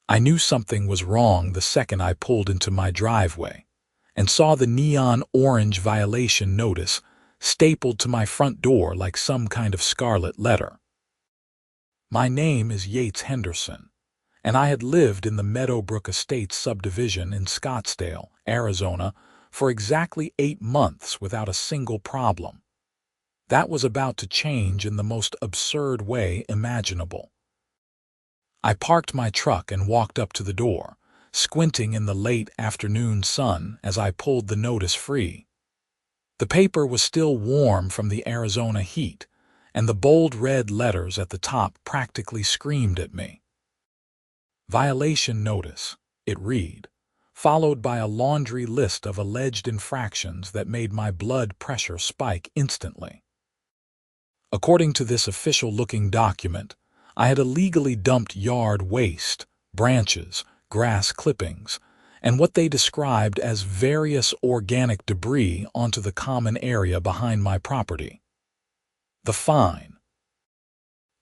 I knew something was wrong the second I pulled into my driveway and saw the neon orange violation notice stapled to my front door like some kind of scarlet letter. My name is Yates Henderson, and I had lived in the Meadowbrook Estates subdivision in Scottsdale, Arizona, for exactly 8 months without a single problem. That was about to change in the most absurd way imaginable. I parked my truck and walked up to the door, squinting in the late afternoon sun as I pulled the notice free. The paper was still warm from the Arizona heat, and the bold red letters at the top practically screamed at me. Violation notice, it read, followed by a laundry list of alleged infractions that made my blood pressure spike instantly. According to this official-looking document, I had illegally dumped yard waste, branches, grass clippings, and what they described as various organic debris onto the common area behind my property. The fine,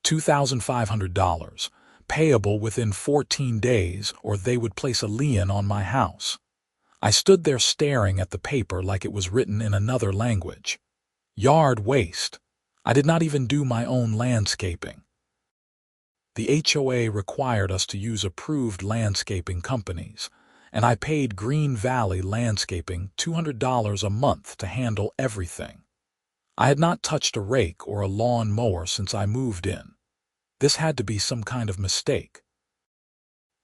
$2,500, payable within 14 days or they would place a lien on my house. I stood there staring at the paper like it was written in another language. Yard waste. I did not even do my own landscaping. The HOA required us to use approved landscaping companies, and I paid Green Valley Landscaping $200 a month to handle everything. I had not touched a rake or a lawn mower since I moved in. This had to be some kind of mistake.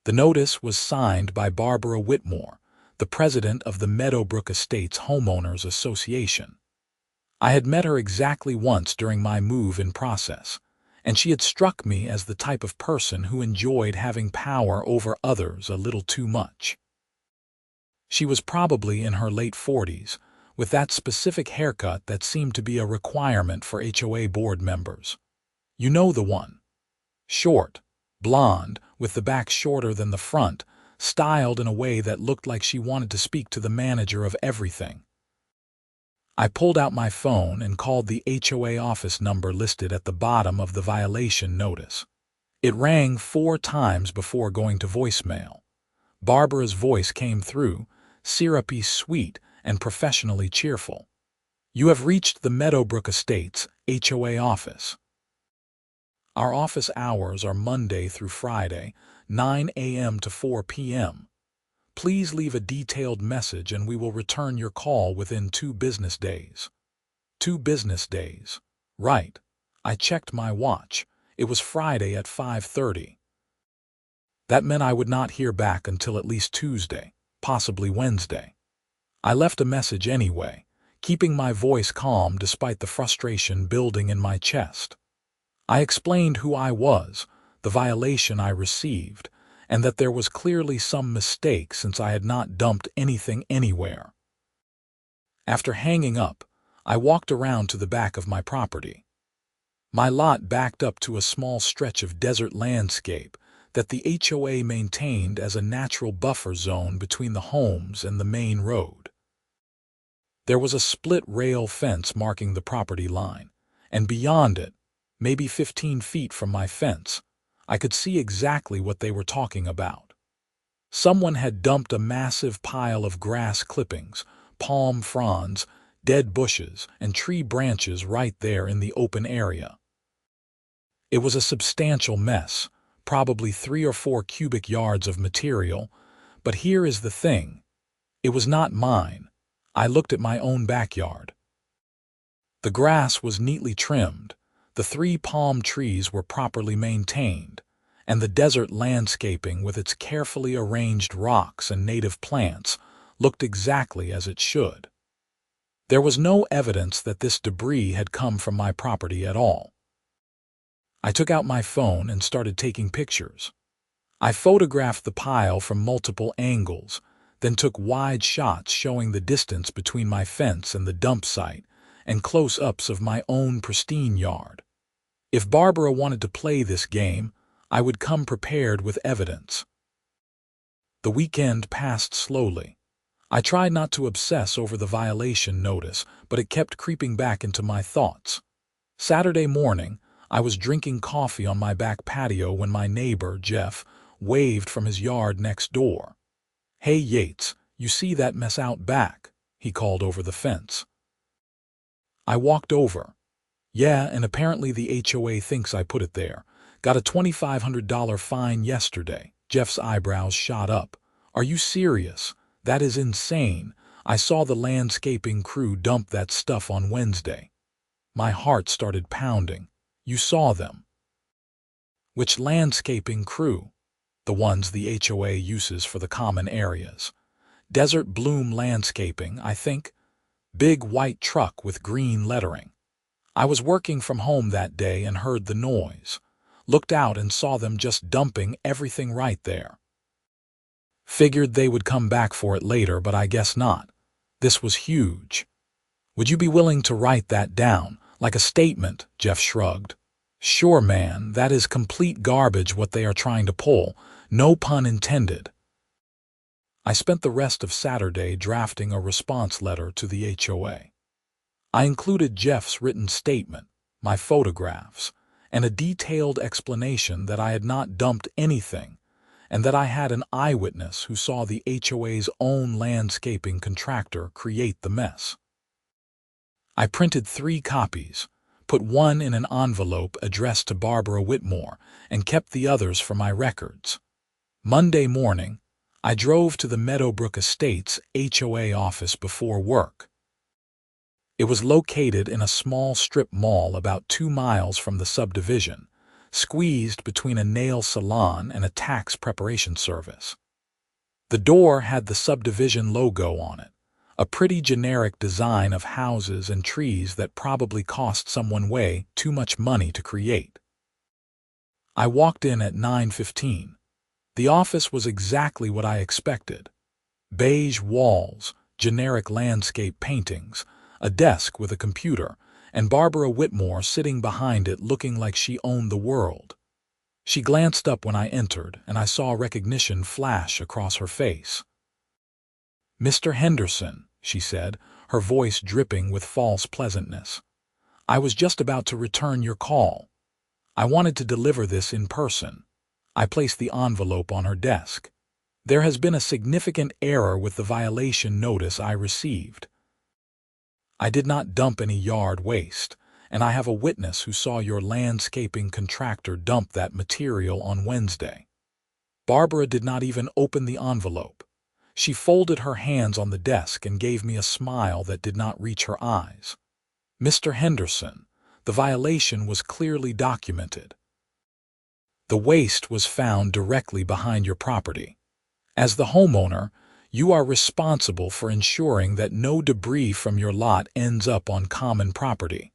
The notice was signed by Barbara Whitmore, the president of the Meadowbrook Estates Homeowners Association. I had met her exactly once during my move-in process, and she had struck me as the type of person who enjoyed having power over others a little too much. She was probably in her late 40s, with that specific haircut that seemed to be a requirement for HOA board members. You know the one. Short, blonde, with the back shorter than the front, styled in a way that looked like she wanted to speak to the manager of everything. I pulled out my phone and called the HOA office number listed at the bottom of the violation notice. It rang 4 times before going to voicemail. Barbara's voice came through, syrupy sweet and professionally cheerful. You have reached the Meadowbrook Estates HOA office. Our office hours are Monday through Friday, 9 a.m. to 4 p.m. Please leave a detailed message and we will return your call within 2 business days. 2 business days. Right. I checked my watch. It was Friday at 5:30. That meant I would not hear back until at least Tuesday, possibly Wednesday. I left a message anyway, keeping my voice calm despite the frustration building in my chest. I explained who I was, the violation I received, and that there was clearly some mistake since I had not dumped anything anywhere. After hanging up, I walked around to the back of my property. My lot backed up to a small stretch of desert landscape that the HOA maintained as a natural buffer zone between the homes and the main road. There was a split rail fence marking the property line, and beyond it, maybe 15 feet from my fence, I could see exactly what they were talking about. Someone had dumped a massive pile of grass clippings, palm fronds, dead bushes, and tree branches right there in the open area. It was a substantial mess, probably 3 or 4 cubic yards of material, but here is the thing. It was not mine. I looked at my own backyard. The grass was neatly trimmed, the 3 palm trees were properly maintained, and the desert landscaping with its carefully arranged rocks and native plants looked exactly as it should. There was no evidence that this debris had come from my property at all. I took out my phone and started taking pictures. I photographed the pile from multiple angles, then took wide shots showing the distance between my fence and the dump site, and close-ups of my own pristine yard. If Barbara wanted to play this game, I would come prepared with evidence. The weekend passed slowly. I tried not to obsess over the violation notice, but it kept creeping back into my thoughts. Saturday morning, I was drinking coffee on my back patio when my neighbor, Jeff, waved from his yard next door. "Hey, Yates, you see that mess out back?" he called over the fence. I walked over. "Yeah, and apparently the HOA thinks I put it there. Got a $2,500 fine yesterday." Jeff's eyebrows shot up. "Are you serious? That is insane. I saw the landscaping crew dump that stuff on Wednesday." My heart started pounding. "You saw them?" "Which landscaping crew?" "The ones the HOA uses for the common areas. Desert Bloom Landscaping, I think. Big white truck with green lettering. I was working from home that day and heard the noise. Looked out and saw them just dumping everything right there. Figured they would come back for it later, but I guess not. This was huge." "Would you be willing to write that down, like a statement?" Jeff shrugged. "Sure, man, that is complete garbage what they are trying to pull. No pun intended." I spent the rest of Saturday drafting a response letter to the HOA. I included Jeff's written statement, my photographs, and a detailed explanation that I had not dumped anything, and that I had an eyewitness who saw the HOA's own landscaping contractor create the mess. I printed 3 copies, put one in an envelope addressed to Barbara Whitmore, and kept the others for my records. Monday morning, I drove to the Meadowbrook Estates HOA office before work. It was located in a small strip mall about 2 miles from the subdivision, squeezed between a nail salon and a tax preparation service. The door had the subdivision logo on it, a pretty generic design of houses and trees that probably cost someone way too much money to create. I walked in at 9:15. The office was exactly what I expected. Beige walls, generic landscape paintings, a desk with a computer, and Barbara Whitmore sitting behind it looking like she owned the world. She glanced up when I entered, and I saw recognition flash across her face. "Mr. Henderson," she said, her voice dripping with false pleasantness. "I was just about to return your call. I wanted to deliver this in person." I placed the envelope on her desk. "There has been a significant error with the violation notice I received. I did not dump any yard waste, and I have a witness who saw your landscaping contractor dump that material on Wednesday." Barbara did not even open the envelope. She folded her hands on the desk and gave me a smile that did not reach her eyes. "Mr. Henderson, the violation was clearly documented. The waste was found directly behind your property. As the homeowner, you are responsible for ensuring that no debris from your lot ends up on common property.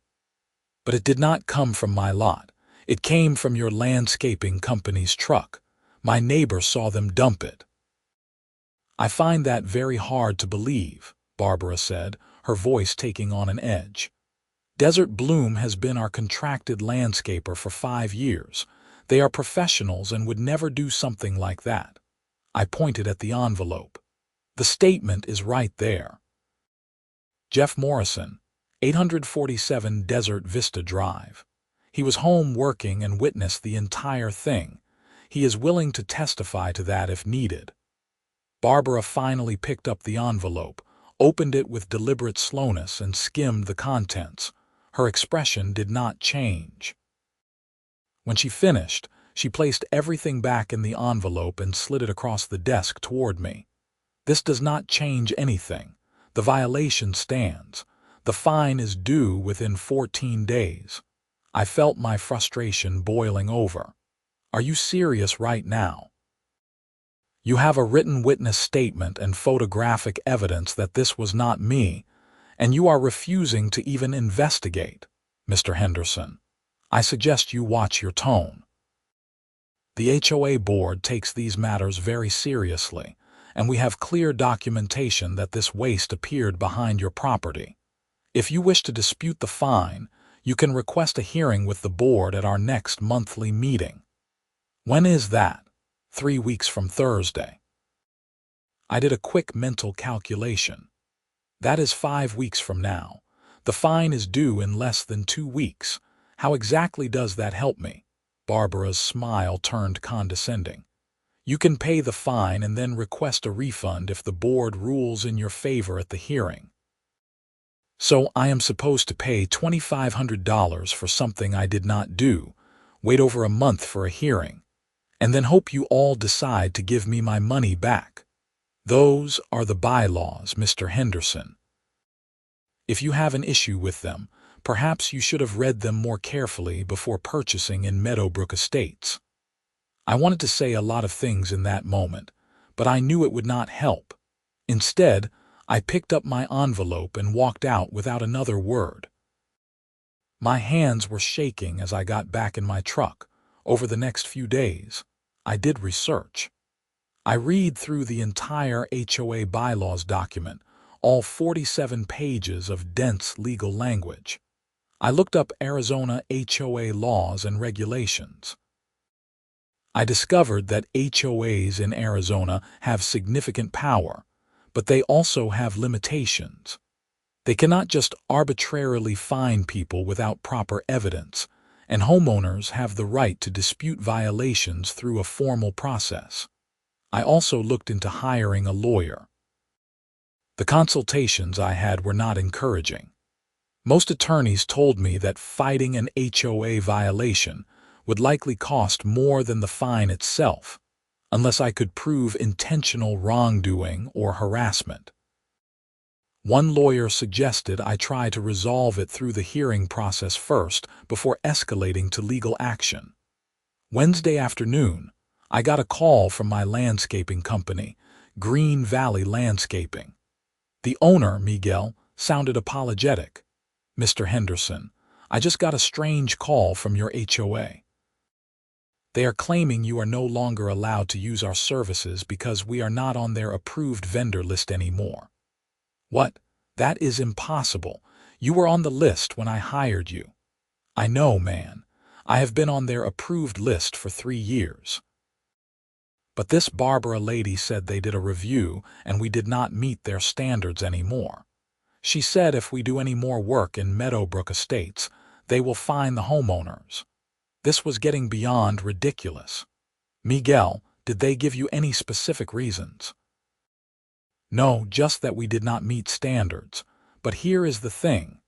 But it did not come from my lot. It came from your landscaping company's truck. My neighbor saw them dump it." "I find that very hard to believe," Barbara said, her voice taking on an edge. "Desert Bloom has been our contracted landscaper for 5 years. They are professionals and would never do something like that." I pointed at the envelope. "The statement is right there. Jeff Morrison, 847 Desert Vista Drive. He was home working and witnessed the entire thing. He is willing to testify to that if needed." Barbara finally picked up the envelope, opened it with deliberate slowness, and skimmed the contents. Her expression did not change. When she finished, she placed everything back in the envelope and slid it across the desk toward me. "This does not change anything. The violation stands. The fine is due within 14 days. I felt my frustration boiling over. "Are you serious right now? You have a written witness statement and photographic evidence that this was not me, and you are refusing to even investigate. Mr. Henderson, I suggest you watch your tone." The HOA board takes these matters very seriously, and we have clear documentation that this waste appeared behind your property. If you wish to dispute the fine, you can request a hearing with the board at our next monthly meeting. When is that? 3 weeks from Thursday. I did a quick mental calculation. That is 5 weeks from now. The fine is due in less than 2 weeks. How exactly does that help me? Barbara's smile turned condescending. You can pay the fine and then request a refund if the board rules in your favor at the hearing. So I am supposed to pay $2,500 for something I did not do, wait over a month for a hearing, and then hope you all decide to give me my money back. Those are the bylaws, Mr. Henderson. If you have an issue with them, perhaps you should have read them more carefully before purchasing in Meadowbrook Estates. I wanted to say a lot of things in that moment, but I knew it would not help. Instead, I picked up my envelope and walked out without another word. My hands were shaking as I got back in my truck. Over the next few days, I did research. I read through the entire HOA bylaws document, all 47 pages of dense legal language. I looked up Arizona HOA laws and regulations. I discovered that HOAs in Arizona have significant power, but they also have limitations. They cannot just arbitrarily fine people without proper evidence, and homeowners have the right to dispute violations through a formal process. I also looked into hiring a lawyer. The consultations I had were not encouraging. Most attorneys told me that fighting an HOA violation would likely cost more than the fine itself, unless I could prove intentional wrongdoing or harassment. One lawyer suggested I try to resolve it through the hearing process first before escalating to legal action. Wednesday afternoon, I got a call from my landscaping company, Green Valley Landscaping. The owner, Miguel, sounded apologetic. "Mr. Henderson, I just got a strange call from your HOA. They are claiming you are no longer allowed to use our services because we are not on their approved vendor list anymore." "What? That is impossible. You were on the list when I hired you." "I know, man. I have been on their approved list for 3 years. But this Barbara lady said they did a review and we did not meet their standards anymore. She said if we do any more work in Meadowbrook Estates, they will fine the homeowners." This was getting beyond ridiculous. "Miguel, did they give you any specific reasons?" "No, just that we did not meet standards. But here is the thing.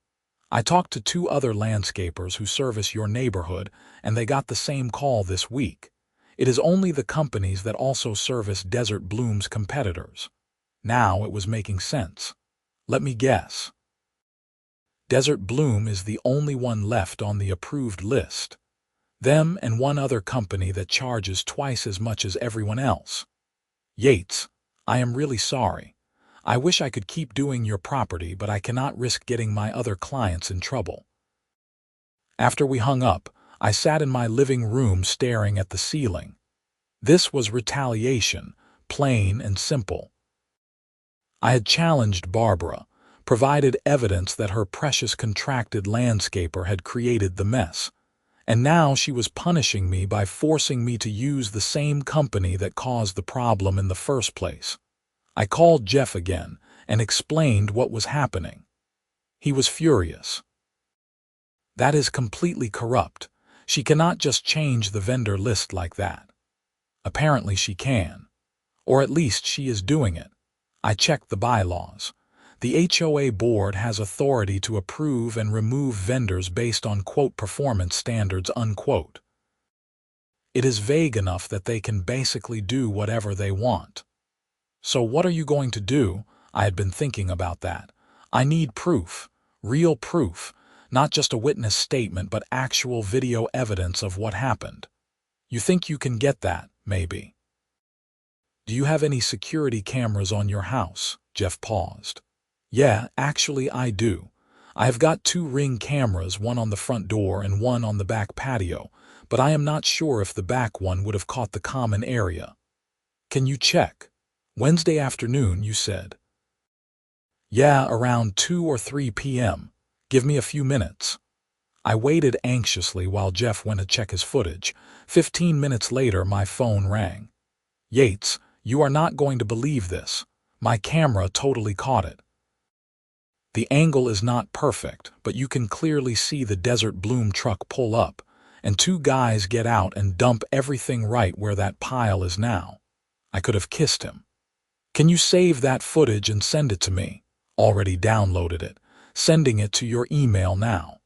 I talked to 2 other landscapers who service your neighborhood, and they got the same call this week. It is only the companies that also service Desert Bloom's competitors." Now it was making sense. Let me guess. Desert Bloom is the only one left on the approved list. Them and one other company that charges twice as much as everyone else. "Yates, I am really sorry. I wish I could keep doing your property, but I cannot risk getting my other clients in trouble." After we hung up, I sat in my living room staring at the ceiling. This was retaliation, plain and simple. I had challenged Barbara, provided evidence that her precious contracted landscaper had created the mess, and now she was punishing me by forcing me to use the same company that caused the problem in the first place. I called Jeff again and explained what was happening. He was furious. "That is completely corrupt. She cannot just change the vendor list like that." Apparently she can. Or at least she is doing it. I checked the bylaws. The HOA board has authority to approve and remove vendors based on quote performance standards unquote. It is vague enough that they can basically do whatever they want. So what are you going to do? I had been thinking about that. I need proof, real proof, not just a witness statement but actual video evidence of what happened. You think you can get that, maybe? "Do you have any security cameras on your house?" Jeff paused. "Yeah, actually I do. I have got 2 Ring cameras, one on the front door and one on the back patio, but I am not sure if the back one would have caught the common area." "Can you check? Wednesday afternoon, you said." "Yeah, around 2 or 3 p.m. Give me a few minutes." I waited anxiously while Jeff went to check his footage. 15 minutes later, my phone rang. "Yates, you are not going to believe this. My camera totally caught it. The angle is not perfect, but you can clearly see the Desert Bloom truck pull up, and 2 guys get out and dump everything right where that pile is now." I could have kissed him. Can you save that footage and send it to me? Already downloaded it. Sending it to your email now.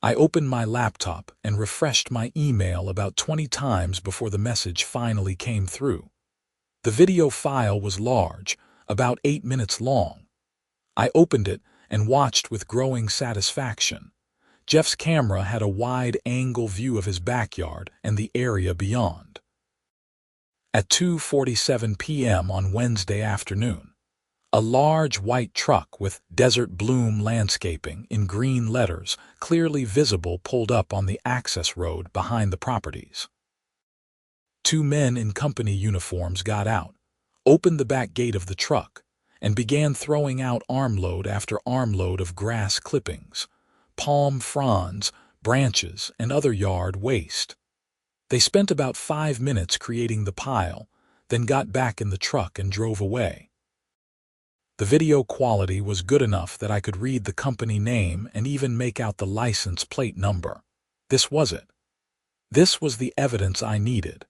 I opened my laptop and refreshed my email about 20 times before the message finally came through. The video file was large, about 8 minutes long. I opened it and watched with growing satisfaction. Jeff's camera had a wide-angle view of his backyard and the area beyond. At 2:47 p.m. on Wednesday afternoon, a large white truck with Desert Bloom Landscaping in green letters clearly visible pulled up on the access road behind the properties. 2 men in company uniforms got out, opened the back gate of the truck, and began throwing out armload after armload of grass clippings, palm fronds, branches, and other yard waste. They spent about 5 minutes creating the pile, then got back in the truck and drove away. The video quality was good enough that I could read the company name and even make out the license plate number. This was it. This was the evidence I needed.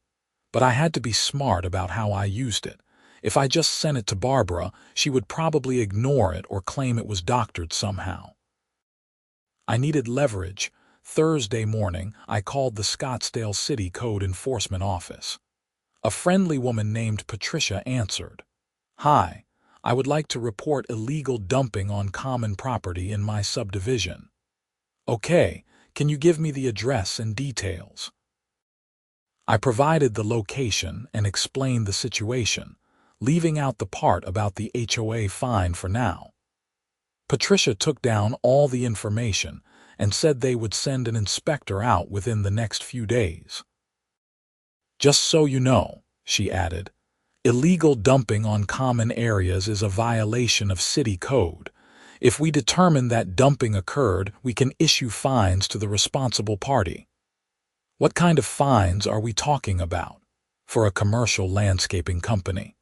But I had to be smart about how I used it. If I just sent it to Barbara, she would probably ignore it or claim it was doctored somehow. I needed leverage. Thursday morning, I called the Scottsdale City Code Enforcement Office. A friendly woman named Patricia answered. "Hi, I would like to report illegal dumping on common property in my subdivision." "Okay, can you give me the address and details?" I provided the location and explained the situation, leaving out the part about the HOA fine for now. Patricia took down all the information and said they would send an inspector out within the next few days. "Just so you know," she added, "illegal dumping on common areas is a violation of city code. If we determine that dumping occurred, we can issue fines to the responsible party." What kind of fines are we talking about for a commercial landscaping company?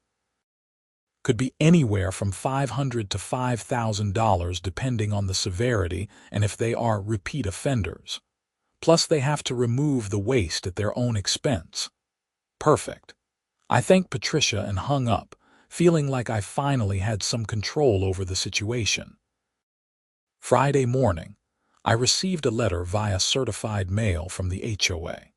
Could be anywhere from $500 to $5,000 depending on the severity and if they are repeat offenders. Plus they have to remove the waste at their own expense. Perfect. I thanked Patricia and hung up, feeling like I finally had some control over the situation. Friday morning, I received a letter via certified mail from the HOA.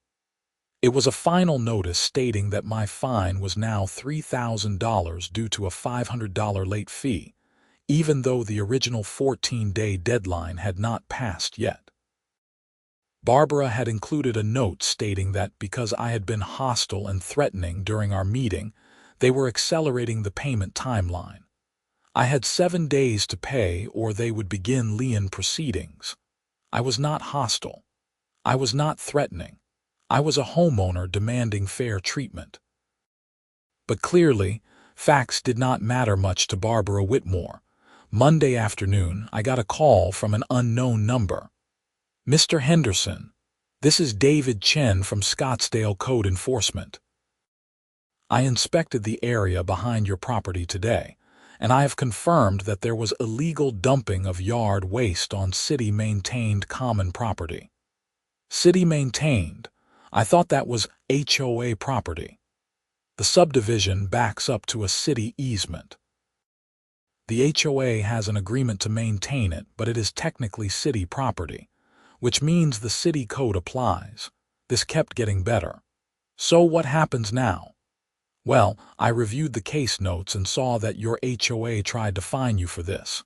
It was a final notice stating that my fine was now $3,000 due to a $500 late fee, even though the original 14-day deadline had not passed yet. Barbara had included a note stating that because I had been hostile and threatening during our meeting, they were accelerating the payment timeline. I had 7 days to pay or they would begin lien proceedings. I was not hostile. I was not threatening. I was a homeowner demanding fair treatment. But clearly, facts did not matter much to Barbara Whitmore. Monday afternoon, I got a call from an unknown number. "Mr. Henderson, this is David Chen from Scottsdale Code Enforcement. I inspected the area behind your property today, and I have confirmed that there was illegal dumping of yard waste on city-maintained common property." City-maintained? I thought that was HOA property. The subdivision backs up to a city easement. The HOA has an agreement to maintain it, but it is technically city property, which means the city code applies. This kept getting better. So what happens now? Well, I reviewed the case notes and saw that your HOA tried to fine you for this.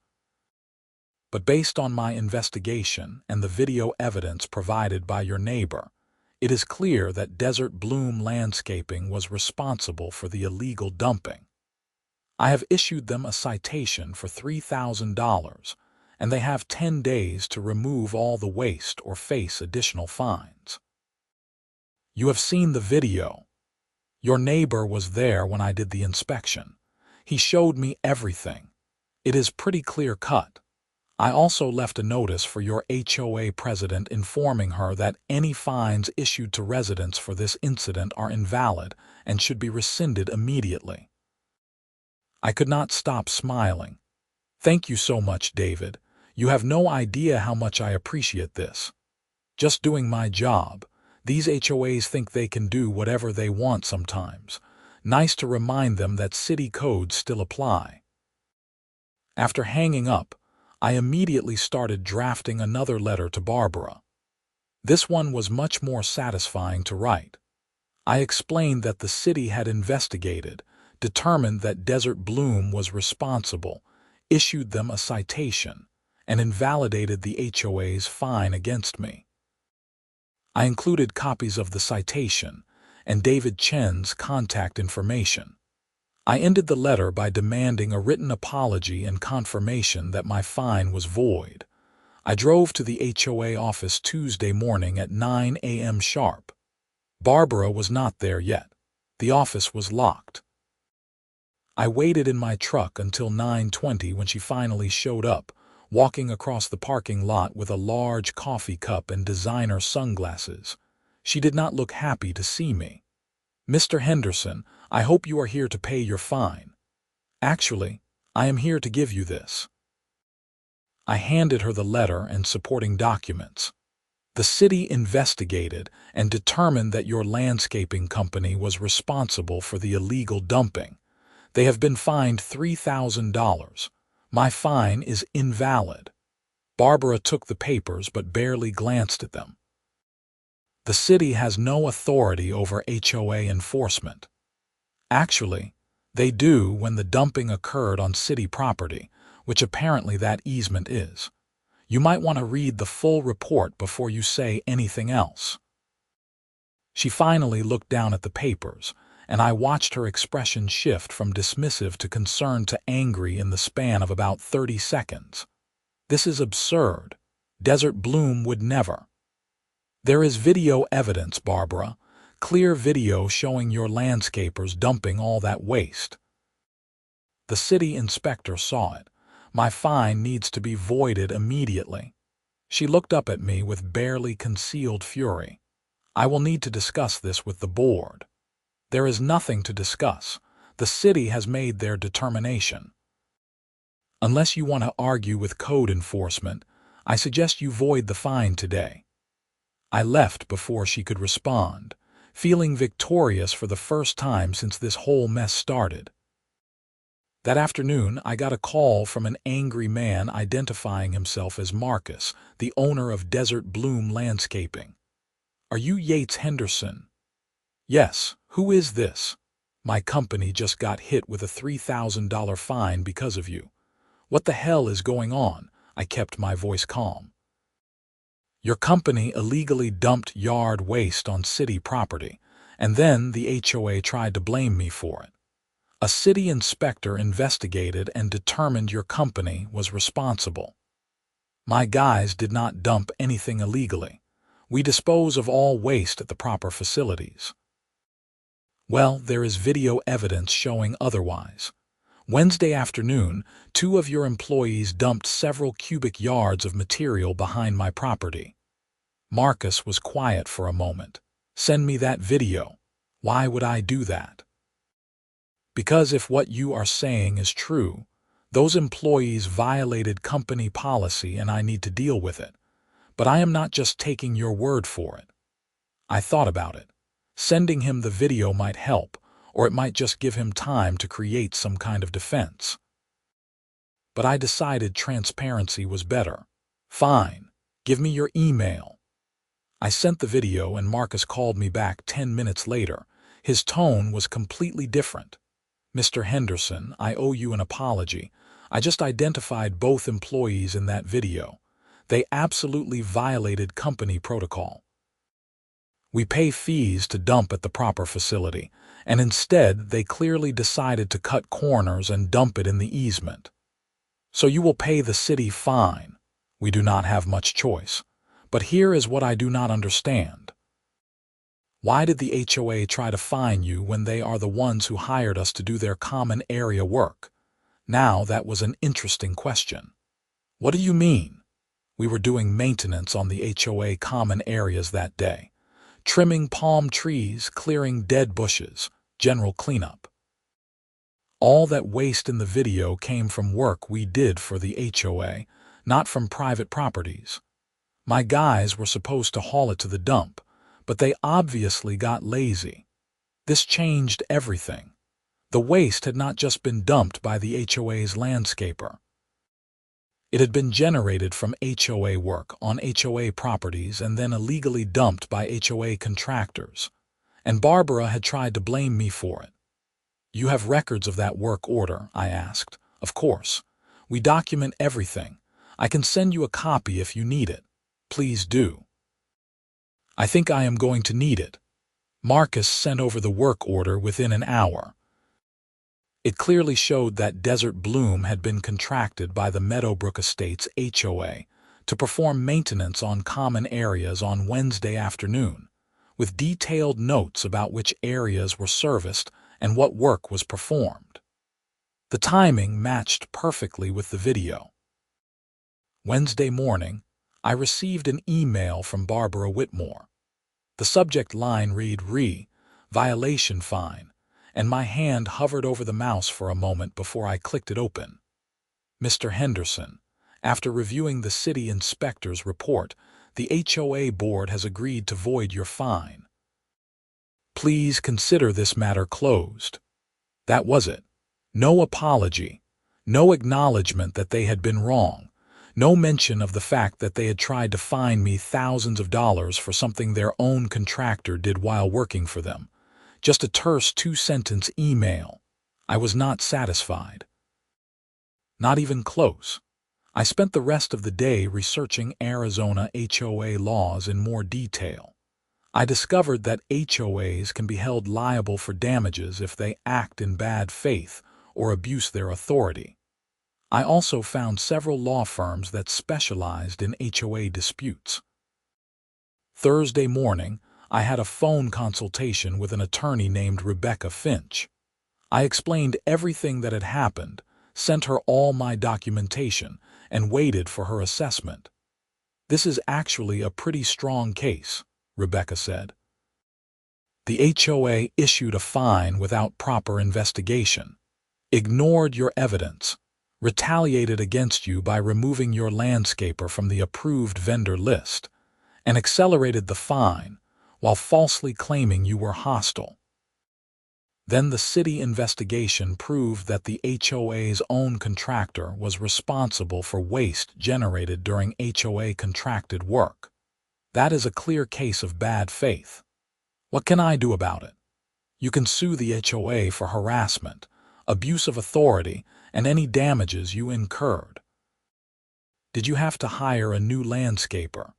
But based on my investigation and the video evidence provided by your neighbor, it is clear that Desert Bloom Landscaping was responsible for the illegal dumping. I have issued them a citation for $3,000, and they have 10 days to remove all the waste or face additional fines. You have seen the video. Your neighbor was there when I did the inspection. He showed me everything. It is pretty clear-cut. I also left a notice for your HOA president informing her that any fines issued to residents for this incident are invalid and should be rescinded immediately. I could not stop smiling. Thank you so much, David. You have no idea how much I appreciate this. Just doing my job. These HOAs think they can do whatever they want sometimes. Nice to remind them that city codes still apply. After hanging up, I immediately started drafting another letter to Barbara. This one was much more satisfying to write. I explained that the city had investigated, determined that Desert Bloom was responsible, issued them a citation, and invalidated the HOA's fine against me. I included copies of the citation and David Chen's contact information. I ended the letter by demanding a written apology and confirmation that my fine was void. I drove to the HOA office Tuesday morning at 9 a.m. sharp. Barbara was not there yet. The office was locked. I waited in my truck until 9:20 when she finally showed up, walking across the parking lot with a large coffee cup and designer sunglasses. She did not look happy to see me. "Mr. Henderson, I hope you are here to pay your fine. Actually, I am here to give you this." I handed her the letter and supporting documents. "The city investigated and determined that your landscaping company was responsible for the illegal dumping. They have been fined $3,000. My fine is invalid." Barbara took the papers but barely glanced at them. "The city has no authority over HOA enforcement." "Actually, they do when the dumping occurred on city property, which apparently that easement is. You might want to read the full report before you say anything else." She finally looked down at the papers, and I watched her expression shift from dismissive to concerned to angry in the span of about 30 seconds. "This is absurd. Desert Bloom would never." "There is video evidence, Barbara. Clear video showing your landscapers dumping all that waste." "The city inspector saw it. My fine needs to be voided immediately." She looked up at me with barely concealed fury. "I will need to discuss this with the board." "There is nothing to discuss. The city has made their determination. Unless you want to argue with code enforcement, I suggest you void the fine today." I left before she could respond, feeling victorious for the first time since this whole mess started. That afternoon, I got a call from an angry man identifying himself as Marcus, the owner of Desert Bloom Landscaping. "Are you Yates Henderson?" "Yes, who is this?" "My company just got hit with a $3,000 fine because of you." "What the hell is going on?" I kept my voice calm. "Your company illegally dumped yard waste on city property, and then the HOA tried to blame me for it. A city inspector investigated and determined your company was responsible. My guys did not dump anything illegally. We dispose of all waste at the proper facilities." "Well, there is video evidence showing otherwise. Wednesday afternoon, 2 of your employees dumped several cubic yards of material behind my property." Marcus was quiet for a moment. "Send me that video." "Why would I do that?" "Because if what you are saying is true, those employees violated company policy and I need to deal with it. But I am not just taking your word for it." I thought about it. Sending him the video might help, or it might just give him time to create some kind of defense. But I decided transparency was better. "Fine, give me your email." I sent the video and Marcus called me back 10 minutes later. His tone was completely different. "Mr. Henderson, I owe you an apology. I just identified both employees in that video. They absolutely violated company protocol. We pay fees to dump at the proper facility, and instead they clearly decided to cut corners and dump it in the easement. So you will pay the city fine. We do not have much choice. But here is what I do not understand. Why did the HOA try to fine you when they are the ones who hired us to do their common area work?" Now that was an interesting question. "What do you mean?" "We were doing maintenance on the HOA common areas that day. Trimming palm trees, clearing dead bushes, general cleanup. All that waste in the video came from work we did for the HOA, not from private properties. My guys were supposed to haul it to the dump, but they obviously got lazy. This changed everything. The waste had not just been dumped by the HOA's landscaper. It had been generated from HOA work on HOA properties and then illegally dumped by HOA contractors. And Barbara had tried to blame me for it. "You have records of that work order?" I asked. "Of course. We document everything. I can send you a copy if you need it." "Please do." "I think I am going to need it." Marcus sent over the work order within an hour. It clearly showed that Desert Bloom had been contracted by the Meadowbrook Estates HOA to perform maintenance on common areas on Wednesday afternoon, with detailed notes about which areas were serviced and what work was performed. The timing matched perfectly with the video. Wednesday morning, I received an email from Barbara Whitmore. The subject line read violation fine, and my hand hovered over the mouse for a moment before I clicked it open. "Mr. Henderson, after reviewing the city inspector's report, the HOA board has agreed to void your fine. Please consider this matter closed." That was it. No apology, no acknowledgement that they had been wrong, no mention of the fact that they had tried to fine me thousands of dollars for something their own contractor did while working for them. Just a terse 2-sentence email. I was not satisfied. Not even close. I spent the rest of the day researching Arizona HOA laws in more detail. I discovered that HOAs can be held liable for damages if they act in bad faith or abuse their authority. I also found several law firms that specialized in HOA disputes. Thursday morning, I had a phone consultation with an attorney named Rebecca Finch. I explained everything that had happened, sent her all my documentation, and waited for her assessment. "This is actually a pretty strong case," Rebecca said. "The HOA issued a fine without proper investigation, ignored your evidence, retaliated against you by removing your landscaper from the approved vendor list, and accelerated the fine while falsely claiming you were hostile. Then the city investigation proved that the HOA's own contractor was responsible for waste generated during HOA contracted work. That is a clear case of bad faith. What can I do about it? You can sue the HOA for harassment, abuse of authority, and any damages you incurred." "Did you have to hire a new landscaper?"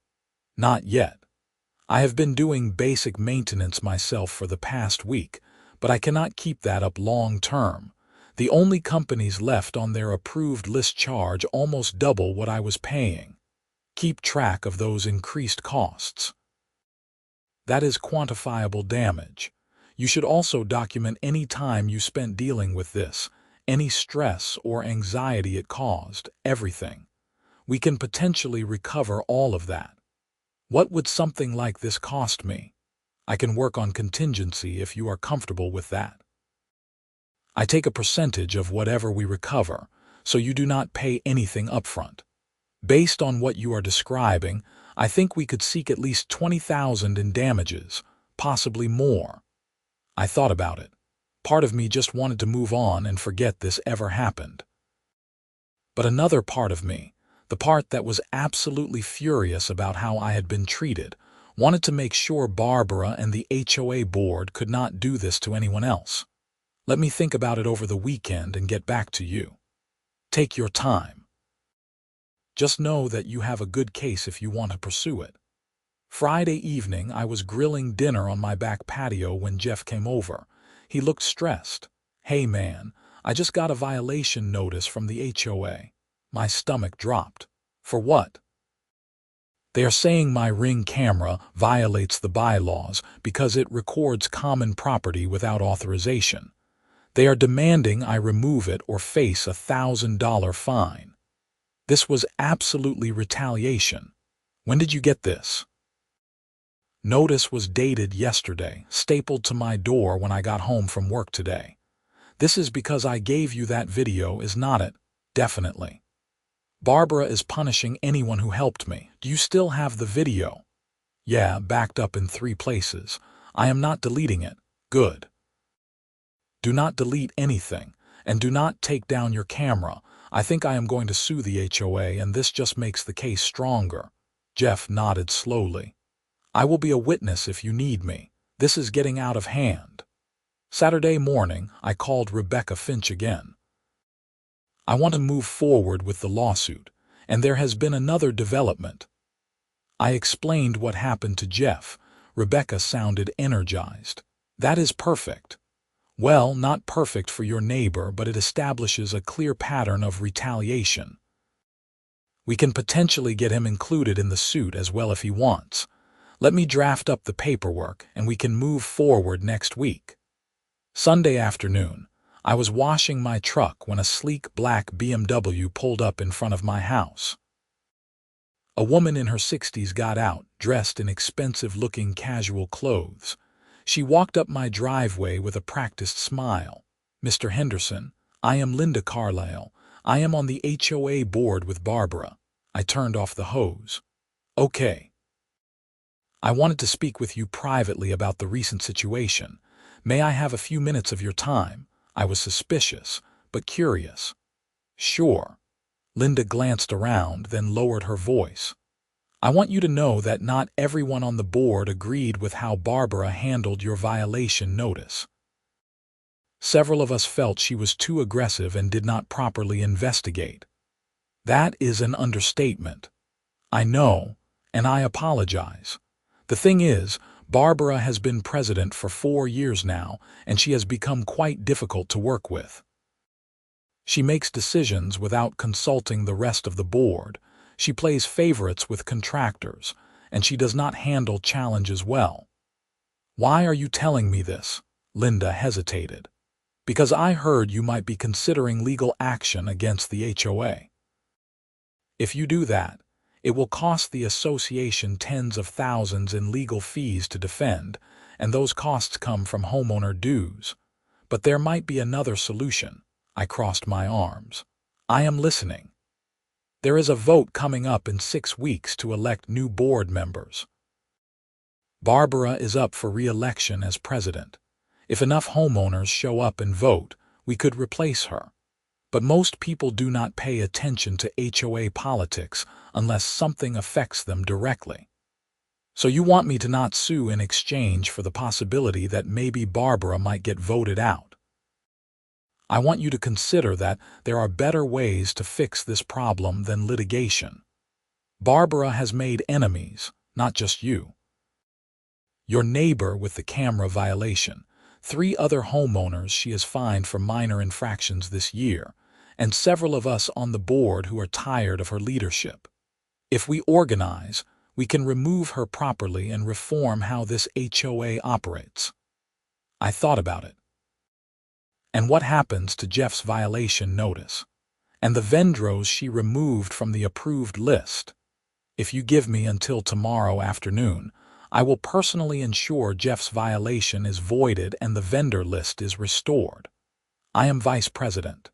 "Not yet. I have been doing basic maintenance myself for the past week, but I cannot keep that up long term. The only companies left on their approved list charge almost double what I was paying. Keep track of those increased costs. That is quantifiable damage. You should also document any time you spent dealing with this, any stress or anxiety it caused, everything. We can potentially recover all of that. What would something like this cost me? I can work on contingency if you are comfortable with that. I take a percentage of whatever we recover, so you do not pay anything upfront. Based on what you are describing, I think we could seek at least $20,000 in damages, possibly more." I thought about it. Part of me just wanted to move on and forget this ever happened. But another part of me, the part that was absolutely furious about how I had been treated, wanted to make sure Barbara and the HOA board could not do this to anyone else. "Let me think about it over the weekend and get back to you. Take your time. Just know that you have a good case if you want to pursue it." Friday evening, I was grilling dinner on my back patio when Jeff came over. He looked stressed. "Hey man, I just got a violation notice from the HOA." My stomach dropped. "For what?" "They are saying my Ring camera violates the bylaws because it records common property without authorization. They are demanding I remove it or face a $1,000 fine. This was absolutely retaliation. When did you get this?" "Notice was dated yesterday, stapled to my door when I got home from work today. This is because I gave you that video, is not it?" "Definitely." "Barbara is punishing anyone who helped me. Do you still have the video?" "Yeah, backed up in 3 places. I am not deleting it." "Good." Do not delete anything, and do not take down your camera. I think I am going to sue the HOA, and this just makes the case stronger." Jeff nodded slowly. "I will be a witness if you need me. This is getting out of hand." Saturday morning, I called Rebecca Finch again. "I want to move forward with the lawsuit, and there has been another development." I explained what happened to Jeff. Rebecca sounded energized. "That is perfect." "Well, not perfect for your neighbor, but it establishes a clear pattern of retaliation. We can potentially get him included in the suit as well if he wants. Let me draft up the paperwork, and we can move forward next week." Sunday afternoon, I was washing my truck when a sleek black BMW pulled up in front of my house. A woman in her 60s got out, dressed in expensive-looking casual clothes. She walked up my driveway with a practiced smile. "Mr. Henderson, I am Linda Carlisle. I am on the HOA board with Barbara." I turned off the hose. "Okay. I wanted to speak with you privately about the recent situation. May I have a few minutes of your time?" I was suspicious, but curious. "Sure." Linda glanced around, then lowered her voice. "I want you to know that not everyone on the board agreed with how Barbara handled your violation notice. Several of us felt she was too aggressive and did not properly investigate." "That is an understatement." "I know, and I apologize. The thing is, Barbara has been president for 4 years now, and she has become quite difficult to work with. She makes decisions without consulting the rest of the board. She plays favorites with contractors, and she does not handle challenges well." "Why are you telling me this?" Linda hesitated. "Because I heard you might be considering legal action against the HOA. If you do that, it will cost the association tens of thousands in legal fees to defend, and those costs come from homeowner dues. But there might be another solution." I crossed my arms. "I am listening." "There is a vote coming up in 6 weeks to elect new board members. Barbara is up for re-election as president. If enough homeowners show up and vote, we could replace her. But most people do not pay attention to HOA politics unless something affects them directly. So you want me to not sue in exchange for the possibility that maybe Barbara might get voted out? I want you to consider that there are better ways to fix this problem than litigation. Barbara has made enemies, not just you. Your neighbor with the camera violation, 3 other homeowners she has fined for minor infractions this year, and several of us on the board who are tired of her leadership. If we organize, we can remove her properly and reform how this HOA operates." I thought about it. "And what happens to Jeff's violation notice? And the vendors she removed from the approved list? If you give me until tomorrow afternoon, I will personally ensure Jeff's violation is voided and the vendor list is restored. I am vice president.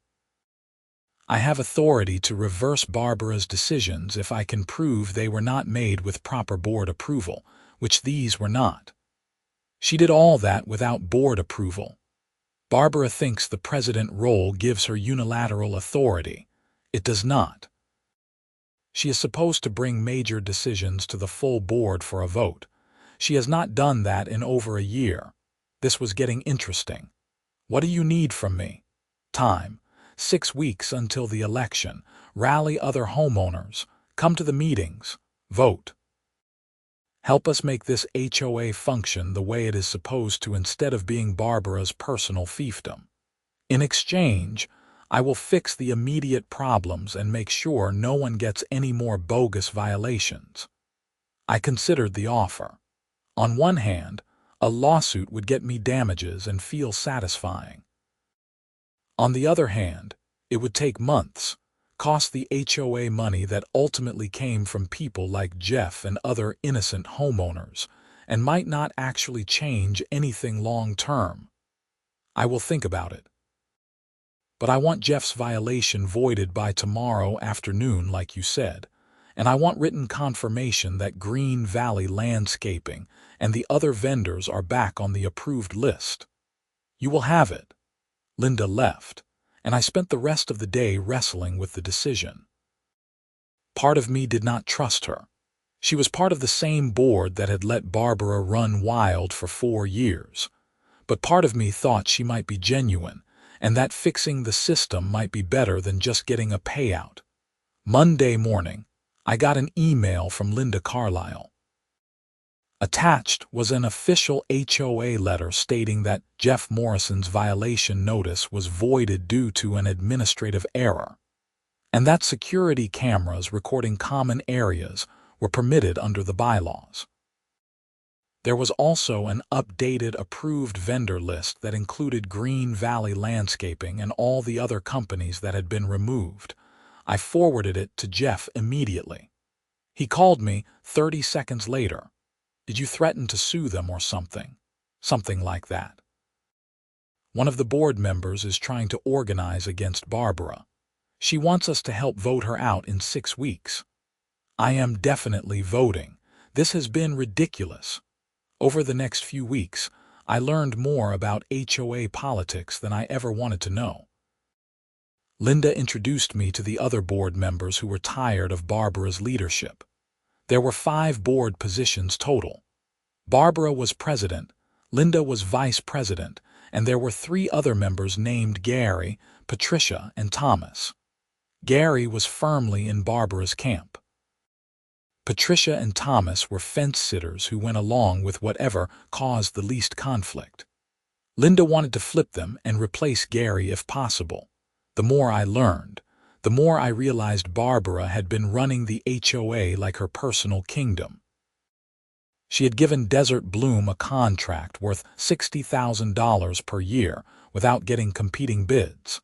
I have authority to reverse Barbara's decisions if I can prove they were not made with proper board approval, which these were not. She did all that without board approval. Barbara thinks the president role gives her unilateral authority. It does not. She is supposed to bring major decisions to the full board for a vote. She has not done that in over a year. This was getting interesting. What do you need from me? Time. 6 weeks until the election. Rally other homeowners. Come to the meetings. Vote. Help us make this HOA function the way it is supposed to instead of being Barbara's personal fiefdom. In exchange, I will fix the immediate problems and make sure no one gets any more bogus violations." I considered the offer. On one hand, a lawsuit would get me damages and feel satisfying. On the other hand, it would take months, cost the HOA money that ultimately came from people like Jeff and other innocent homeowners, and might not actually change anything long-term. I will think about it. But I want Jeff's violation voided by tomorrow afternoon, like you said, and I want written confirmation that Green Valley Landscaping and the other vendors are back on the approved list. You will have it. Linda left, and I spent the rest of the day wrestling with the decision. Part of me did not trust her. She was part of the same board that had let Barbara run wild for 4 years. But part of me thought she might be genuine, and that fixing the system might be better than just getting a payout. Monday morning, I got an email from Linda Carlisle. Attached was an official HOA letter stating that Jeff Morrison's violation notice was voided due to an administrative error, and that security cameras recording common areas were permitted under the bylaws. There was also an updated approved vendor list that included Green Valley Landscaping and all the other companies that had been removed. I forwarded it to Jeff immediately. He called me 30 seconds later. "Did you threaten to sue them or something?" Something like that. "One of the board members is trying to organize against Barbara. She wants us to help vote her out in 6 weeks. I am definitely voting. This has been ridiculous." Over the next few weeks, I learned more about HOA politics than I ever wanted to know. Linda introduced me to the other board members who were tired of Barbara's leadership. There were 5 board positions total. Barbara was president, Linda was vice president, and there were 3 other members named Gary, Patricia, and Thomas. Gary was firmly in Barbara's camp. Patricia and Thomas were fence-sitters who went along with whatever caused the least conflict. Linda wanted to flip them and replace Gary if possible. The more I learned, the more I realized Barbara had been running the HOA like her personal kingdom. She had given Desert Bloom a contract worth $60,000 per year without getting competing bids.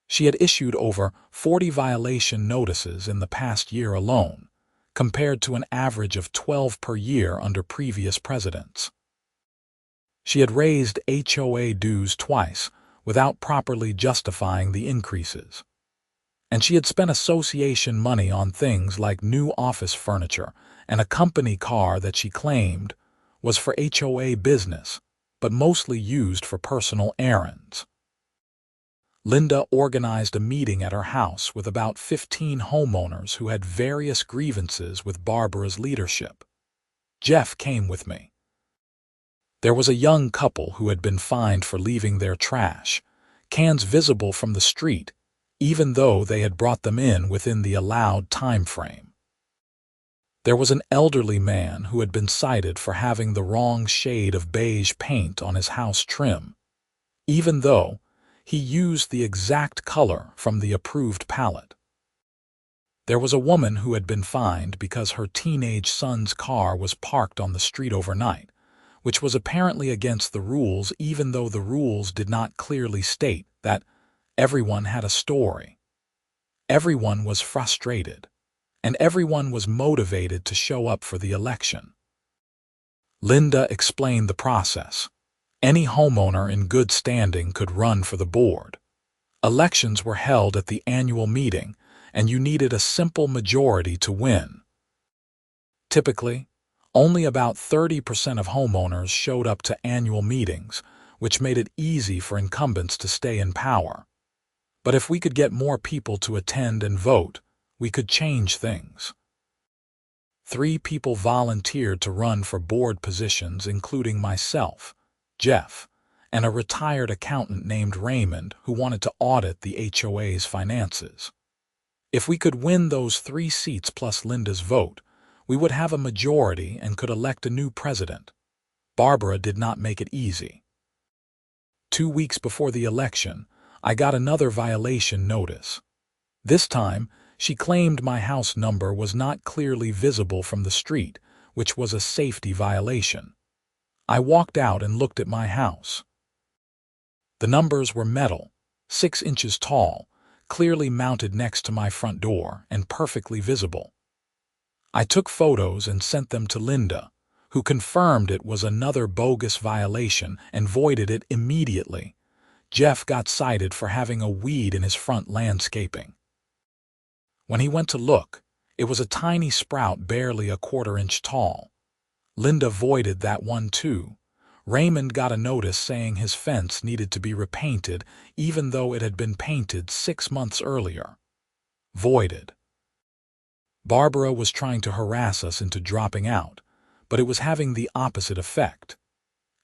She had issued over 40 violation notices in the past year alone, compared to an average of 12 per year under previous presidents. She had raised HOA dues twice without properly justifying the increases. And she had spent association money on things like new office furniture and a company car that she claimed was for HOA business, but mostly used for personal errands. Linda organized a meeting at her house with about 15 homeowners who had various grievances with Barbara's leadership. Jeff came with me. There was a young couple who had been fined for leaving their trash, cans visible from the street, even though they had brought them in within the allowed time frame. There was an elderly man who had been cited for having the wrong shade of beige paint on his house trim, even though he used the exact color from the approved palette. There was a woman who had been fined because her teenage son's car was parked on the street overnight, which was apparently against the rules even though the rules did not clearly state that everyone had a story. Everyone was frustrated, and everyone was motivated to show up for the election. Linda explained the process. Any homeowner in good standing could run for the board. Elections were held at the annual meeting, and you needed a simple majority to win. Typically, only about 30% of homeowners showed up to annual meetings, which made it easy for incumbents to stay in power. But if we could get more people to attend and vote, we could change things. 3 people volunteered to run for board positions, including myself, Jeff, and a retired accountant named Raymond who wanted to audit the HOA's finances. If we could win those 3 seats plus Linda's vote, we would have a majority and could elect a new president. Barbara did not make it easy. 2 weeks before the election, I got another violation notice. This time, she claimed my house number was not clearly visible from the street, which was a safety violation. I walked out and looked at my house. The numbers were metal, 6 inches tall, clearly mounted next to my front door and perfectly visible. I took photos and sent them to Linda, who confirmed it was another bogus violation and voided it immediately. Jeff got cited for having a weed in his front landscaping. When he went to look, it was a tiny sprout barely a 1/4 inch tall. Linda voided that one too, Raymond got a notice saying his fence needed to be repainted even though it had been painted 6 months earlier. Voided. Barbara was trying to harass us into dropping out, but it was having the opposite effect.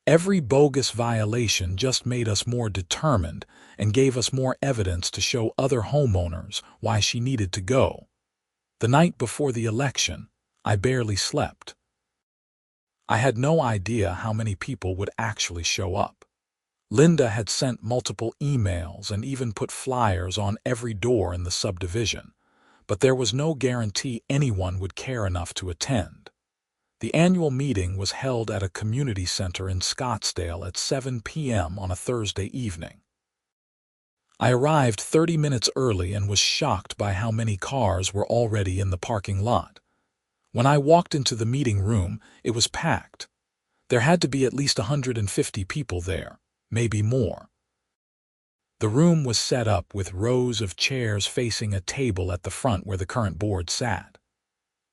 Every bogus violation just made us more determined and gave us more evidence to show other homeowners why she needed to go. The night before the election, I barely slept. I had no idea how many people would actually show up. Linda had sent multiple emails and even put flyers on every door in the subdivision, but there was no guarantee anyone would care enough to attend. The annual meeting was held at a community center in Scottsdale at 7 p.m. on a Thursday evening. I arrived 30 minutes early and was shocked by how many cars were already in the parking lot. When I walked into the meeting room, it was packed. There had to be at least 150 people there, maybe more. The room was set up with rows of chairs facing a table at the front where the current board sat.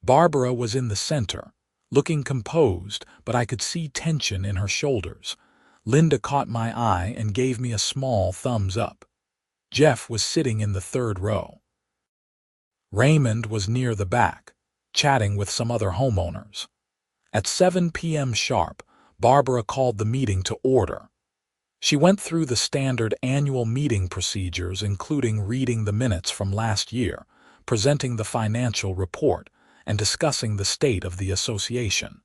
Barbara was in the center, looking composed, but I could see tension in her shoulders. Linda caught my eye and gave me a small thumbs up. Jeff was sitting in the third row. Raymond was near the back, chatting with some other homeowners. At 7 p.m. sharp, Barbara called the meeting to order. She went through the standard annual meeting procedures, including reading the minutes from last year, presenting the financial report, and discussing the state of the association.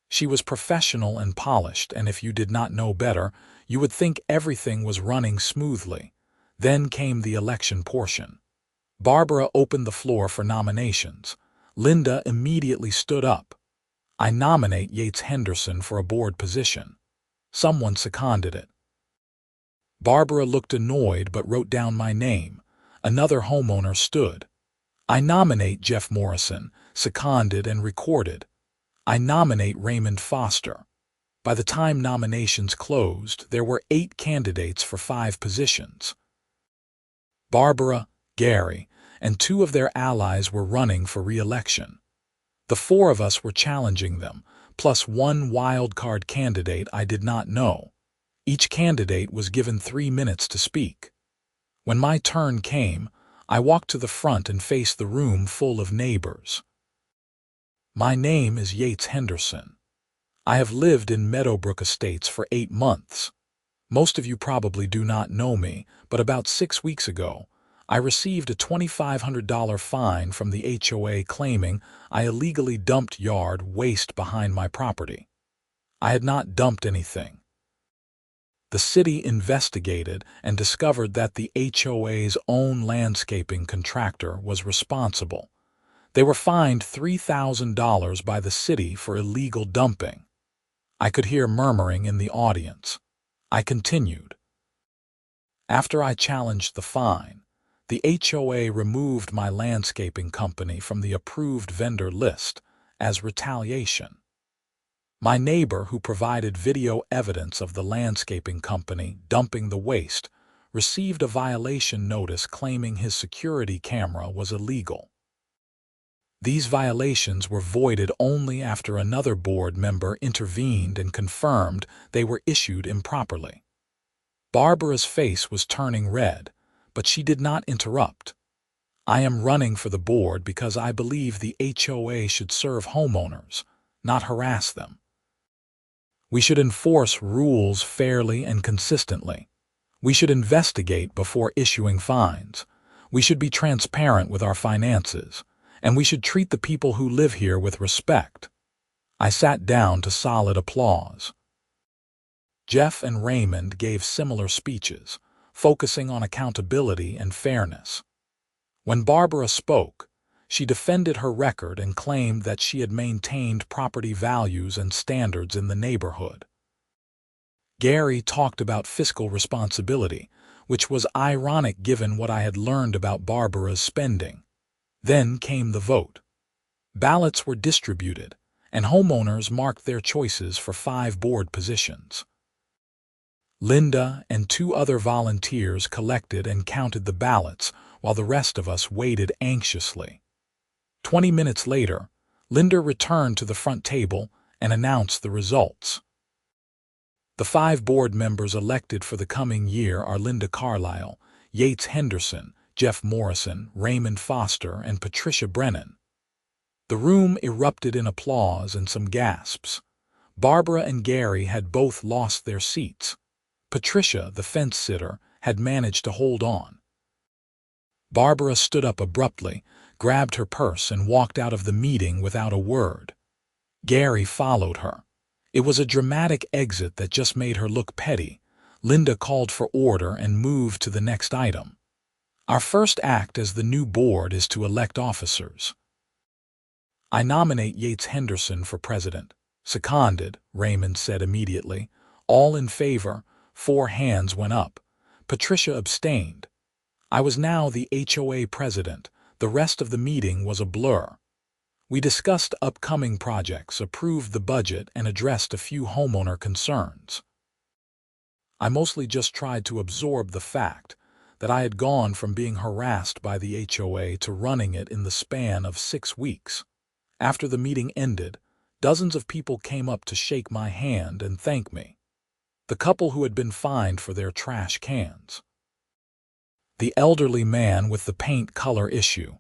She was professional and polished, and if you did not know better, you would think everything was running smoothly. Then came the election portion. Barbara opened the floor for nominations. Linda immediately stood up. "I nominate Yates Henderson for a board position." Someone seconded it. Barbara looked annoyed but wrote down my name. Another homeowner stood. "I nominate Jeff Morrison," seconded and recorded. "I nominate Raymond Foster." By the time nominations closed, there were 8 candidates for 5 positions. Barbara, Gary, and 2 of their allies were running for re-election. The 4 of us were challenging them, plus 1 wild-card candidate I did not know. Each candidate was given 3 minutes to speak. When my turn came, I walked to the front and faced the room full of neighbors. "My name is Yates Henderson. I have lived in Meadowbrook Estates for 8 months. Most of you probably do not know me, but about 6 weeks ago, I received a $2,500 fine from the HOA claiming I illegally dumped yard waste behind my property. I had not dumped anything. The city investigated and discovered that the HOA's own landscaping contractor was responsible. They were fined $3,000 by the city for illegal dumping. I could hear murmuring in the audience. I continued. After I challenged the fine, the HOA removed my landscaping company from the approved vendor list as retaliation. My neighbor, who provided video evidence of the landscaping company dumping the waste, received a violation notice claiming his security camera was illegal. These violations were voided only after another board member intervened and confirmed they were issued improperly. Barbara's face was turning red, but she did not interrupt. "I am running for the board because I believe the HOA should serve homeowners, not harass them. We should enforce rules fairly and consistently. We should investigate before issuing fines. We should be transparent with our finances, and we should treat the people who live here with respect." I sat down to solid applause. Jeff and Raymond gave similar speeches, focusing on accountability and fairness. When Barbara spoke, she defended her record and claimed that she had maintained property values and standards in the neighborhood. Gary talked about fiscal responsibility, which was ironic given what I had learned about Barbara's spending. Then came the vote. Ballots were distributed, and homeowners marked their choices for 5 board positions. Linda and 2 other volunteers collected and counted the ballots while the rest of us waited anxiously. 20 minutes later, Linda returned to the front table and announced the results. The 5 board members elected for the coming year are Linda Carlisle, Yates Henderson, Jeff Morrison, Raymond Foster, and Patricia Brennan. The room erupted in applause and some gasps. Barbara and Gary had both lost their seats. Patricia, the fence-sitter, had managed to hold on. Barbara stood up abruptly, grabbed her purse, and walked out of the meeting without a word. Gary followed her. It was a dramatic exit that just made her look petty. Linda called for order and moved to the next item. Our first act as the new board is to elect officers. I nominate Yates Henderson for president. Seconded, Raymond said immediately. All in favor. 4 hands went up. Patricia abstained. I was now the HOA president. The rest of the meeting was a blur. We discussed upcoming projects, approved the budget, and addressed a few homeowner concerns. I mostly just tried to absorb the fact that I had gone from being harassed by the HOA to running it in the span of 6 weeks. After the meeting ended, dozens of people came up to shake my hand and thank me. The couple who had been fined for their trash cans. The elderly man with the paint color issue.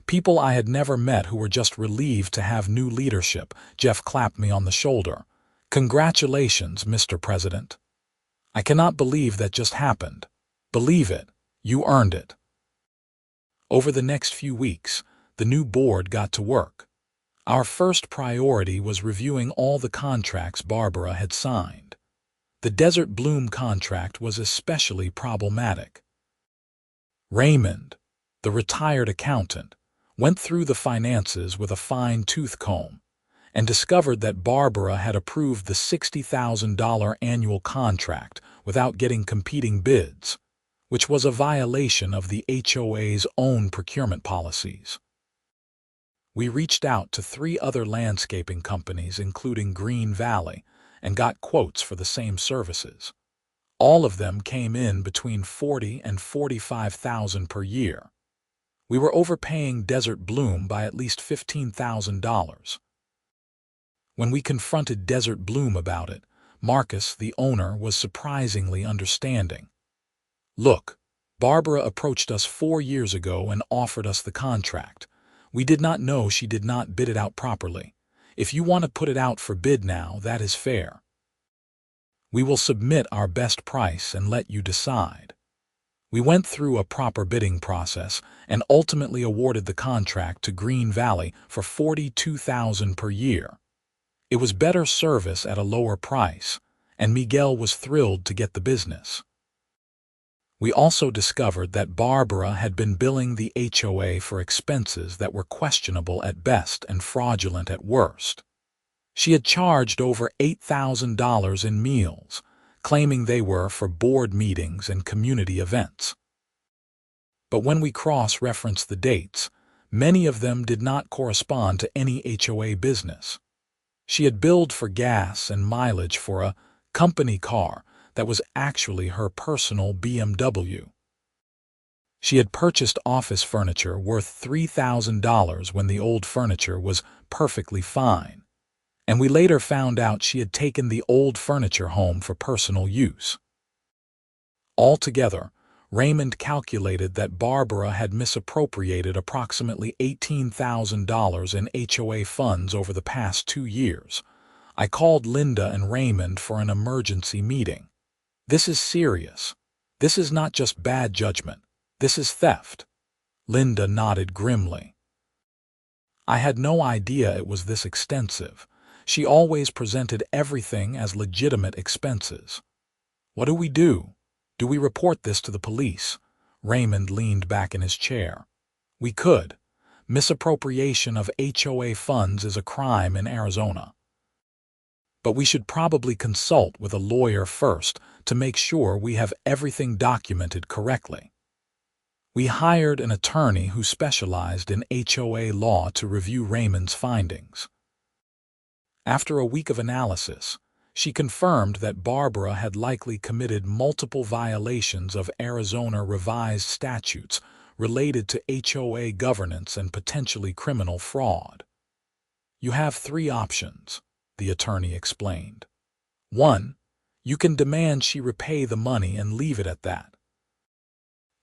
People I had never met who were just relieved to have new leadership. Jeff clapped me on the shoulder. Congratulations, Mr. President. I cannot believe that just happened. Believe it. You earned it. Over the next few weeks, the new board got to work. Our first priority was reviewing all the contracts Barbara had signed. The Desert Bloom contract was especially problematic. Raymond, the retired accountant, went through the finances with a fine-tooth comb and discovered that Barbara had approved the $60,000 annual contract without getting competing bids, which was a violation of the HOA's own procurement policies. We reached out to 3 other landscaping companies, including Green Valley, and got quotes for the same services. All of them came in between $40,000 and $45,000 per year. We were overpaying Desert Bloom by at least $15,000. When we confronted Desert Bloom about it, Marcus, the owner, was surprisingly understanding. Look, Barbara approached us 4 years ago and offered us the contract. We did not know she did not bid it out properly. If you want to put it out for bid now, that is fair. We will submit our best price and let you decide. We went through a proper bidding process and ultimately awarded the contract to Green Valley for $42,000 per year. It was better service at a lower price, and Miguel was thrilled to get the business. We also discovered that Barbara had been billing the HOA for expenses that were questionable at best and fraudulent at worst. She had charged over $8,000 in meals, claiming they were for board meetings and community events. But when we cross-referenced the dates, many of them did not correspond to any HOA business. She had billed for gas and mileage for a company car that was actually her personal BMW. She had purchased office furniture worth $3,000 when the old furniture was perfectly fine, and we later found out she had taken the old furniture home for personal use. Altogether, Raymond calculated that Barbara had misappropriated approximately $18,000 in HOA funds over the past 2 years. I called Linda and Raymond for an emergency meeting. This is serious. This is not just bad judgment. This is theft. Linda nodded grimly. I had no idea it was this extensive. She always presented everything as legitimate expenses. What do we do? Do we report this to the police? Raymond leaned back in his chair. We could. Misappropriation of HOA funds is a crime in Arizona. But we should probably consult with a lawyer first to make sure we have everything documented correctly. We hired an attorney who specialized in HOA law to review Raymond's findings. After a week of analysis, she confirmed that Barbara had likely committed multiple violations of Arizona revised statutes related to HOA governance and potentially criminal fraud. You have 3 options, the attorney explained. 1. You can demand she repay the money and leave it at that.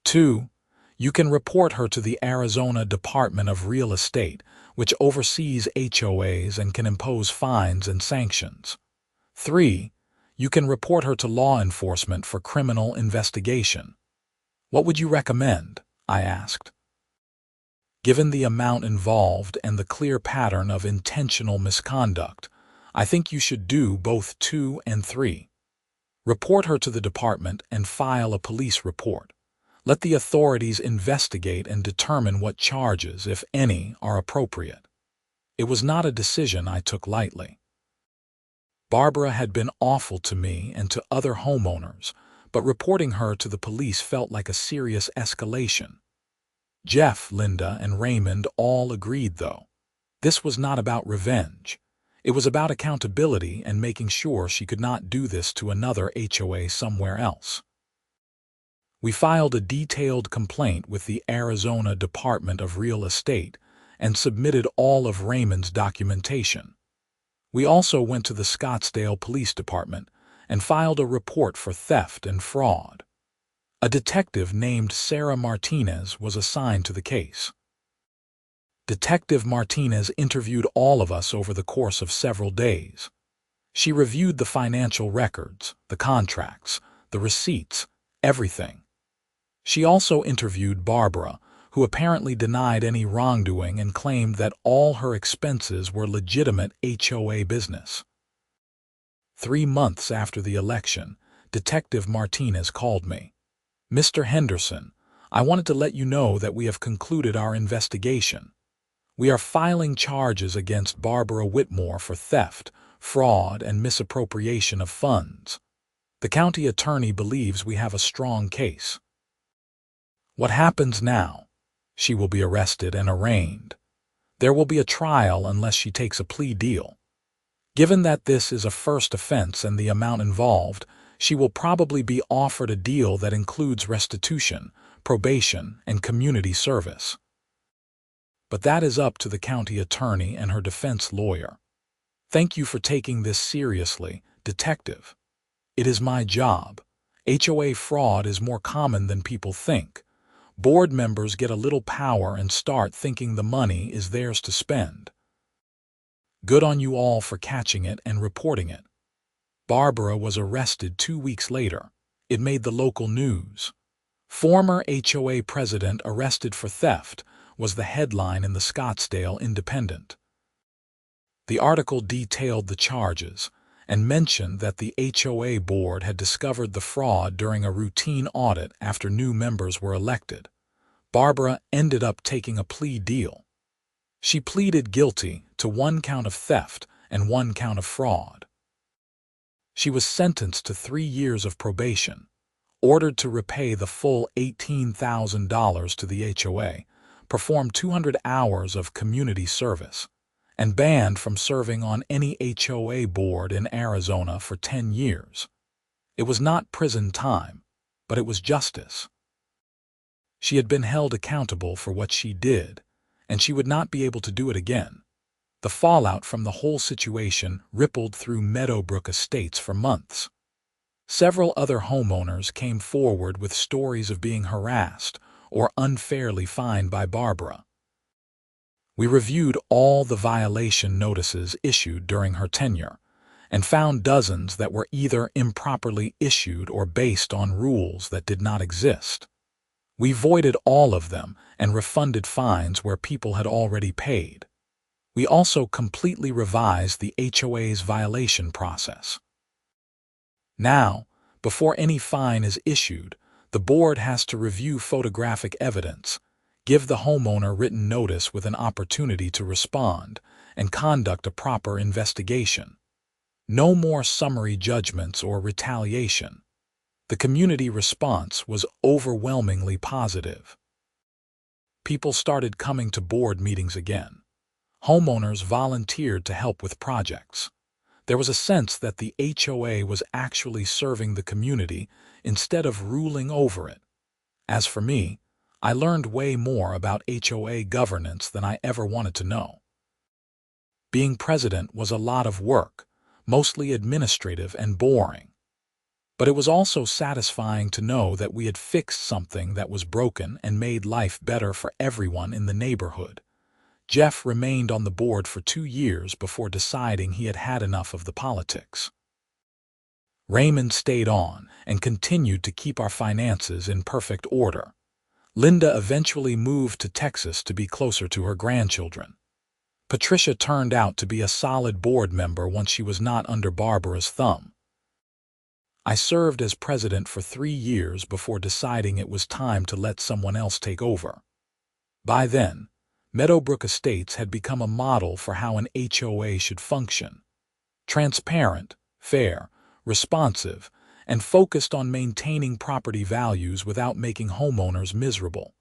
2. You can report her to the Arizona Department of Real Estate, which oversees HOAs and can impose fines and sanctions. 3. You can report her to law enforcement for criminal investigation. What would you recommend? I asked. Given the amount involved and the clear pattern of intentional misconduct, I think you should do both 2 and 3. Report her to the department and file a police report. Let the authorities investigate and determine what charges, if any, are appropriate. It was not a decision I took lightly. Barbara had been awful to me and to other homeowners, but reporting her to the police felt like a serious escalation. Jeff, Linda, and Raymond all agreed, though. This was not about revenge. It was about accountability and making sure she could not do this to another HOA somewhere else. We filed a detailed complaint with the Arizona Department of Real Estate and submitted all of Raymond's documentation. We also went to the Scottsdale Police Department and filed a report for theft and fraud. A detective named Sarah Martinez was assigned to the case. Detective Martinez interviewed all of us over the course of several days. She reviewed the financial records, the contracts, the receipts, everything. She also interviewed Barbara, who apparently denied any wrongdoing and claimed that all her expenses were legitimate HOA business. 3 months after the election, Detective Martinez called me. "Mr. Henderson, I wanted to let you know that we have concluded our investigation. We are filing charges against Barbara Whitmore for theft, fraud, and misappropriation of funds. The county attorney believes we have a strong case." What happens now? She will be arrested and arraigned. There will be a trial unless she takes a plea deal. Given that this is a first offense and the amount involved, she will probably be offered a deal that includes restitution, probation, and community service. But that is up to the county attorney and her defense lawyer. Thank you for taking this seriously, Detective. It is my job. HOA fraud is more common than people think. Board members get a little power and start thinking the money is theirs to spend. Good on you all for catching it and reporting it. Barbara was arrested 2 weeks later. It made the local news. "Former HOA president arrested for theft" was the headline in the Scottsdale Independent. The article detailed the charges and mentioned that the HOA board had discovered the fraud during a routine audit after new members were elected. Barbara ended up taking a plea deal. She pleaded guilty to 1 count of theft and 1 count of fraud. She was sentenced to 3 years of probation, ordered to repay the full $18,000 to the HOA, perform 200 hours of community service, and banned from serving on any HOA board in Arizona for 10 years. It was not prison time, but it was justice. She had been held accountable for what she did, and she would not be able to do it again. The fallout from the whole situation rippled through Meadowbrook Estates for months. Several other homeowners came forward with stories of being harassed or unfairly fined by Barbara. We reviewed all the violation notices issued during her tenure and found dozens that were either improperly issued or based on rules that did not exist. We voided all of them and refunded fines where people had already paid. We also completely revised the HOA's violation process. Now, before any fine is issued, the board has to review photographic evidence, give the homeowner written notice with an opportunity to respond, and conduct a proper investigation. No more summary judgments or retaliation. The community response was overwhelmingly positive. People started coming to board meetings again. Homeowners volunteered to help with projects. There was a sense that the HOA was actually serving the community instead of ruling over it. As for me, I learned way more about HOA governance than I ever wanted to know. Being president was a lot of work, mostly administrative and boring. But it was also satisfying to know that we had fixed something that was broken and made life better for everyone in the neighborhood. Jeff remained on the board for 2 years before deciding he had had enough of the politics. Raymond stayed on and continued to keep our finances in perfect order. Linda eventually moved to Texas to be closer to her grandchildren. Patricia turned out to be a solid board member once she was not under Barbara's thumb. I served as president for 3 years before deciding it was time to let someone else take over. By then, Meadowbrook Estates had become a model for how an HOA should function. Transparent, fair, responsive, and focused on maintaining property values without making homeowners miserable.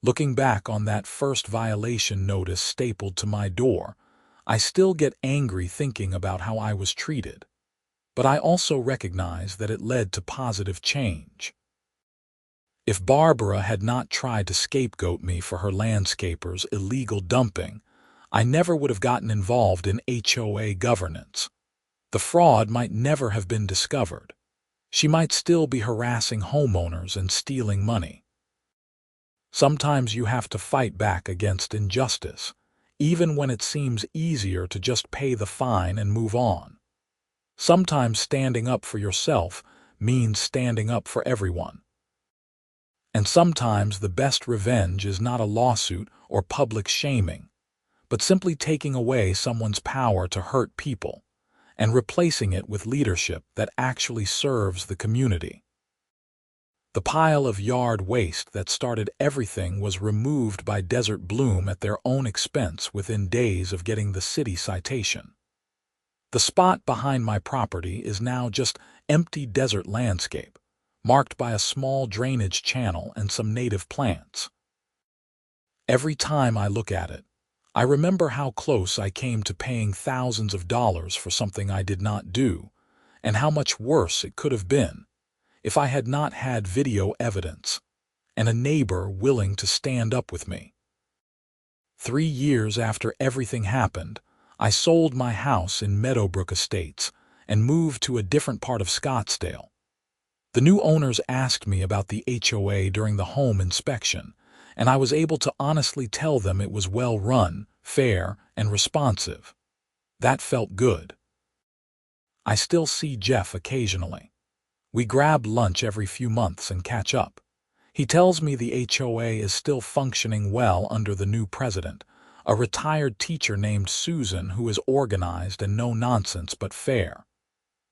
Looking back on that first violation notice stapled to my door, I still get angry thinking about how I was treated. But I also recognize that it led to positive change. If Barbara had not tried to scapegoat me for her landscaper's illegal dumping, I never would have gotten involved in HOA governance. The fraud might never have been discovered. She might still be harassing homeowners and stealing money. Sometimes you have to fight back against injustice, even when it seems easier to just pay the fine and move on. Sometimes standing up for yourself means standing up for everyone. And sometimes the best revenge is not a lawsuit or public shaming, but simply taking away someone's power to hurt people and replacing it with leadership that actually serves the community. The pile of yard waste that started everything was removed by Desert Bloom at their own expense within days of getting the city citation. The spot behind my property is now just empty desert landscape, marked by a small drainage channel and some native plants. Every time I look at it, I remember how close I came to paying thousands of dollars for something I did not do, and how much worse it could have been if I had not had video evidence and a neighbor willing to stand up with me. 3 years after everything happened, I sold my house in Meadowbrook Estates and moved to a different part of Scottsdale. The new owners asked me about the HOA during the home inspection, and I was able to honestly tell them it was well run, fair, and responsive. That felt good. I still see Jeff occasionally. We grab lunch every few months and catch up. He tells me the HOA is still functioning well under the new president, a retired teacher named Susan who is organized and no nonsense but fair.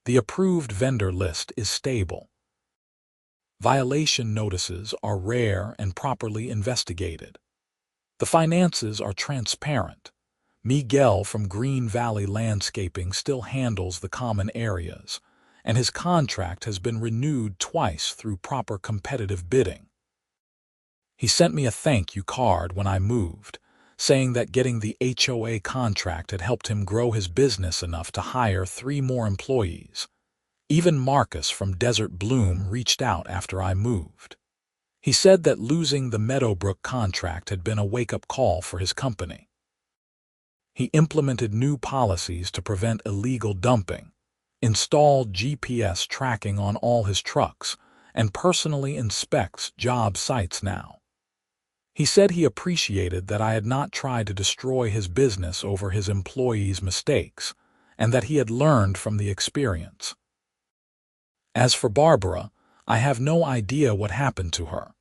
The approved vendor list is stable. Violation notices are rare and properly investigated. The finances are transparent. Miguel from Green Valley Landscaping still handles the common areas, and his contract has been renewed twice through proper competitive bidding. He sent me a thank you card when I moved, saying that getting the HOA contract had helped him grow his business enough to hire 3 more employees. Even Marcus from Desert Bloom reached out after I moved. He said that losing the Meadowbrook contract had been a wake-up call for his company. He implemented new policies to prevent illegal dumping, installed GPS tracking on all his trucks, and personally inspects job sites now. He said he appreciated that I had not tried to destroy his business over his employees' mistakes, and that he had learned from the experience. As for Barbara, I have no idea what happened to her.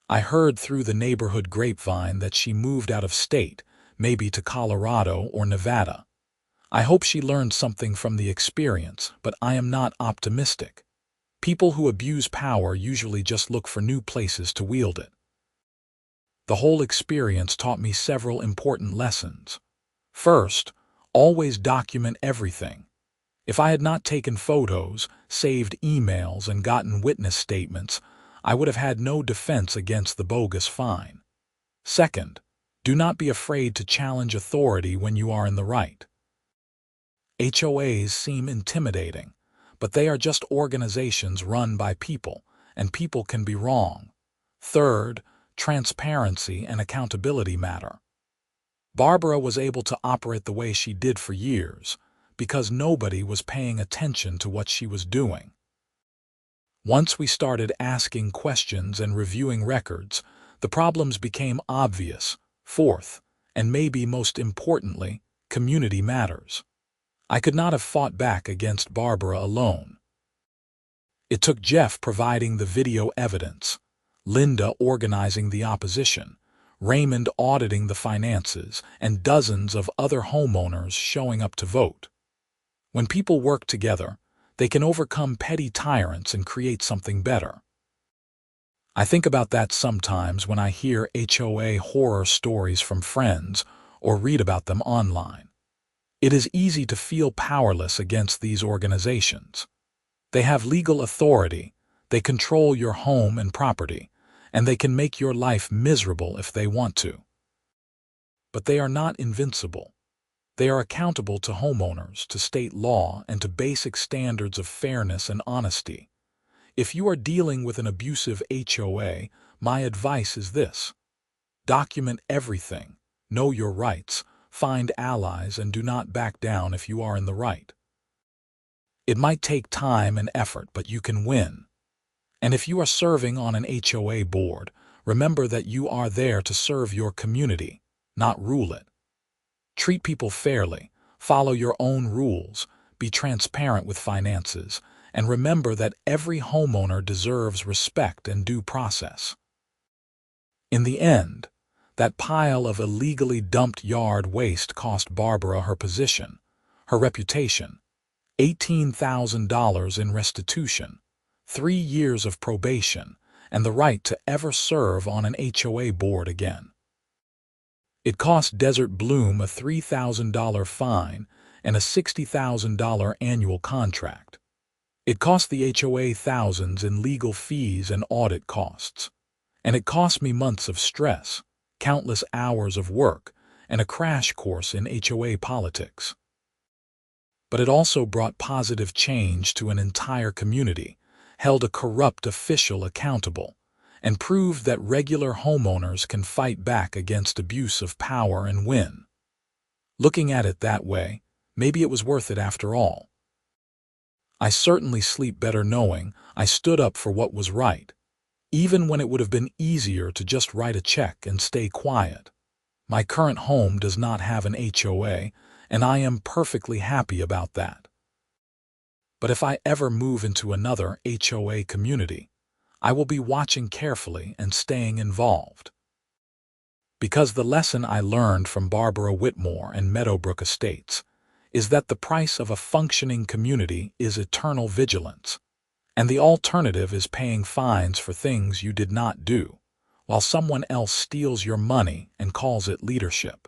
I heard through the neighborhood grapevine that she moved out of state, maybe to Colorado or Nevada. I hope she learned something from the experience, but I am not optimistic. People who abuse power usually just look for new places to wield it. The whole experience taught me several important lessons. First, always document everything. If I had not taken photos, saved emails, and gotten witness statements, I would have had no defense against the bogus fine. Second, do not be afraid to challenge authority when you are in the right. HOAs seem intimidating, but they are just organizations run by people, and people can be wrong. Third, transparency and accountability matter. Barbara was able to operate the way she did for years because nobody was paying attention to what she was doing. Once we started asking questions and reviewing records, the problems became obvious. Fourth, and maybe most importantly, community matters. I could not have fought back against Barbara alone. It took Jeff providing the video evidence, Linda organizing the opposition, Raymond auditing the finances, and dozens of other homeowners showing up to vote. When people work together, they can overcome petty tyrants and create something better. I think about that sometimes when I hear HOA horror stories from friends or read about them online. It is easy to feel powerless against these organizations. They have legal authority, they control your home and property, and they can make your life miserable if they want to. But they are not invincible. They are accountable to homeowners, to state law, and to basic standards of fairness and honesty. If you are dealing with an abusive HOA, my advice is this: document everything, know your rights, find allies, and do not back down if you are in the right. It might take time and effort, but you can win. And if you are serving on an HOA board, remember that you are there to serve your community, not rule it. Treat people fairly, follow your own rules, be transparent with finances, and remember that every homeowner deserves respect and due process. In the end, that pile of illegally dumped yard waste cost Barbara her position, her reputation, $18,000 in restitution, 3 years of probation, and the right to ever serve on an HOA board again. It cost Desert Bloom a $3,000 fine and a $60,000 annual contract. It cost the HOA thousands in legal fees and audit costs. And it cost me months of stress, countless hours of work, and a crash course in HOA politics. But it also brought positive change to an entire community, held a corrupt official accountable, and proved that regular homeowners can fight back against abuse of power and win. Looking at it that way, maybe it was worth it after all. I certainly sleep better knowing I stood up for what was right, even when it would have been easier to just write a check and stay quiet. My current home does not have an HOA, and I am perfectly happy about that. But if I ever move into another HOA community, I will be watching carefully and staying involved. Because the lesson I learned from Barbara Whitmore and Meadowbrook Estates is that the price of a functioning community is eternal vigilance, and the alternative is paying fines for things you did not do, while someone else steals your money and calls it leadership.